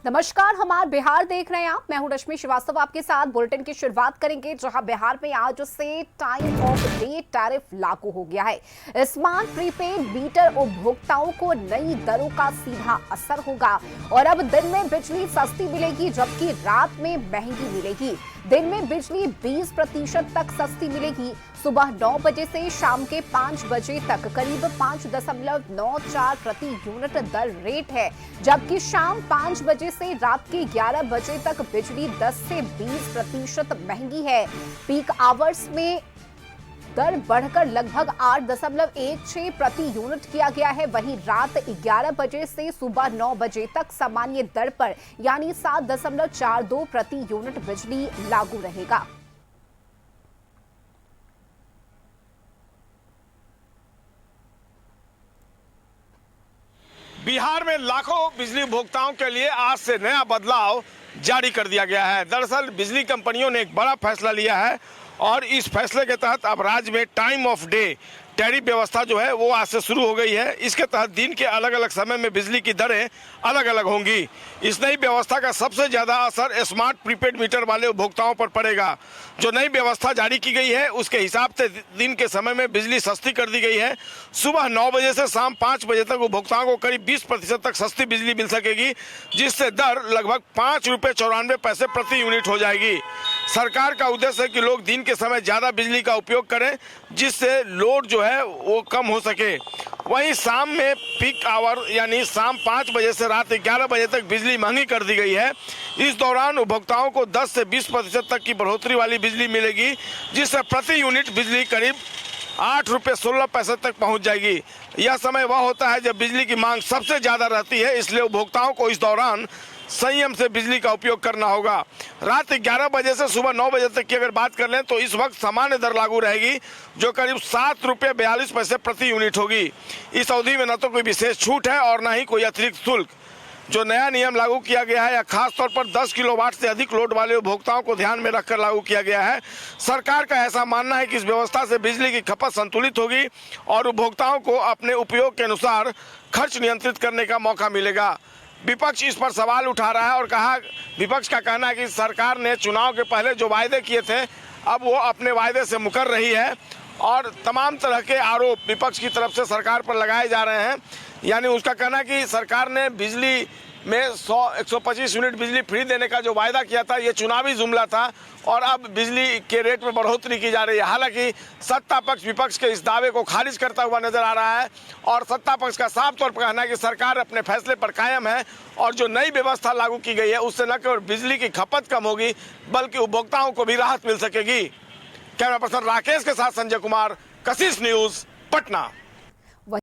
नमस्कार, हमार बिहार देख रहे हैं आप। मैं हूं रश्मि श्रीवास्तव, आपके साथ बुलेटिन की शुरुआत करेंगे, जहां बिहार में आज से टाइम ऑफ डे टैरिफ लागू हो गया है। स्मार्ट प्रीपेड मीटर उपभोक्ताओं को नई दरों का सीधा असर होगा और अब दिन में बिजली सस्ती मिलेगी, जबकि रात में महंगी मिलेगी। दिन में बिजली 20% तक सस्ती मिलेगी। सुबह 9 बजे से शाम के 5 बजे तक करीब 5.94 प्रति यूनिट दर रेट है, जबकि शाम 5 बजे से रात के 11 बजे तक बिजली 10 से 20% महंगी है। पीक आवर्स में दर बढ़कर लगभग 8.16 प्रति यूनिट किया गया है। वहीं रात 11 बजे से सुबह 9 बजे तक सामान्य दर पर यानी 7.42 प्रति यूनिट बिजली लागू रहेगा। बिहार में लाखों बिजली उपभोक्ताओं के लिए आज से नया बदलाव जारी कर दिया गया है। दरअसल बिजली कंपनियों ने एक बड़ा फैसला लिया है और इस फैसले के तहत अब राज्य में टाइम ऑफ डे टैरिफ व्यवस्था जो है वो आज से शुरू हो गई है। इसके तहत दिन के अलग अलग समय में बिजली की दरें अलग अलग होंगी। इस नई व्यवस्था का सबसे ज़्यादा असर स्मार्ट प्रीपेड मीटर वाले उपभोक्ताओं पर पड़ेगा। जो नई व्यवस्था जारी की गई है उसके हिसाब से दिन के समय में बिजली सस्ती कर दी गई है। सुबह 9 बजे से शाम 5 बजे तक उपभोक्ताओं को करीब 20% तक सस्ती बिजली मिल सकेगी, जिससे दर लगभग ₹5.94 प्रति यूनिट हो जाएगी। सरकार का उद्देश्य है कि लोग दिन के समय ज़्यादा बिजली का उपयोग करें, जिससे लोड जो है वो कम हो सके। वहीं शाम में पीक आवर यानी शाम 5 बजे से रात 11 बजे तक बिजली महंगी कर दी गई है। इस दौरान उपभोक्ताओं को 10 से 20% तक की बढ़ोतरी वाली बिजली मिलेगी, जिससे प्रति यूनिट बिजली करीब ₹8.16 तक पहुंच जाएगी। यह समय वह होता है जब बिजली की मांग सबसे ज़्यादा रहती है, इसलिए उपभोक्ताओं को इस दौरान संयम से बिजली का उपयोग करना होगा। रात 11 बजे से सुबह 9 बजे तक की अगर बात कर लें तो इस वक्त सामान्य दर लागू रहेगी, जो करीब ₹7.42 प्रति यूनिट होगी। इस अवधि में न तो कोई विशेष छूट है और न ही कोई अतिरिक्त शुल्क। जो नया नियम लागू किया गया है, यह खासतौर पर 10 किलोवाट से अधिक लोड वाले उपभोक्ताओं को ध्यान में रखकर लागू किया गया है। सरकार का ऐसा मानना है कि इस व्यवस्था से बिजली की खपत संतुलित होगी और उपभोक्ताओं को अपने उपयोग के अनुसार खर्च नियंत्रित करने का मौका मिलेगा। विपक्ष इस पर सवाल उठा रहा है और विपक्ष का कहना है कि सरकार ने चुनाव के पहले जो वायदे किए थे, अब वो अपने वायदे से मुकर रही है और तमाम तरह के आरोप विपक्ष की तरफ से सरकार पर लगाए जा रहे हैं। यानी उसका कहना है कि सरकार ने बिजली में 125 यूनिट बिजली फ्री देने का जो वायदा किया था, ये चुनावी जुमला था और अब बिजली के रेट में बढ़ोतरी की जा रही है। हालांकि सत्ता पक्ष विपक्ष के इस दावे को खारिज करता हुआ नजर आ रहा है और सत्ता पक्ष का साफ तौर पर कहना है कि सरकार अपने फैसले पर कायम है और जो नई व्यवस्था लागू की गई है उससे न केवल बिजली की खपत कम होगी बल्कि उपभोक्ताओं को भी राहत मिल सकेगी। कैमरा पर्सन राकेश के साथ संजय कुमार, कशिश न्यूज, पटना।